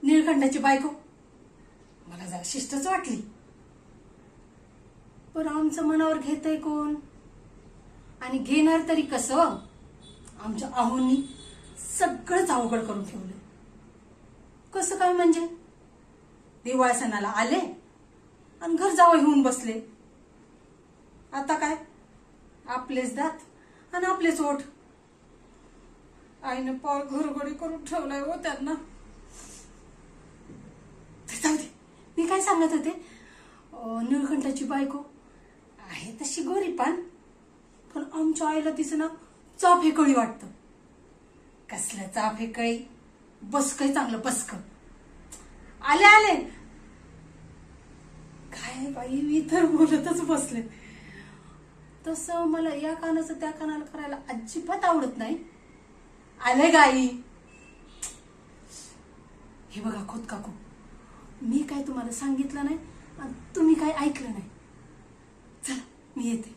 निळकंठाची बायको मला जरा शिस्तच वाटली. पण आमचं मनावर घेतय कोण आणि घेणार तरी कसं? आमच्या आहोंनी सगळंच अवघड करून ठेवलं. कसं काय म्हणजे? दिवाळी सणाला आले आणि घर जावं घेऊन बसले. आता काय? आपलेच दात आणि आपलेच ओठ. आईनं पाळ घरोघरी करून ठेवलाय हो त्यांना. जाऊ दे, मी काय सांगत होते, निळकंठाची बायको आहे तशी गोरी पण आमच्या आईला तिचं ना चाफेकळी वाटतं. कसलं चाफेकळी? बसकय चांगलं बसक. आले आले काय बाई, मी तर बोलतच बसले. तसं मला या कानाचं त्या कानाला करायला अजिबात आवडत नाही. आले गाई. हे बघा खोत काकू, मी काय तुम्हाला सांगितलं नाही आणि तुम्ही काय ऐकलं नाही. चला मी येते.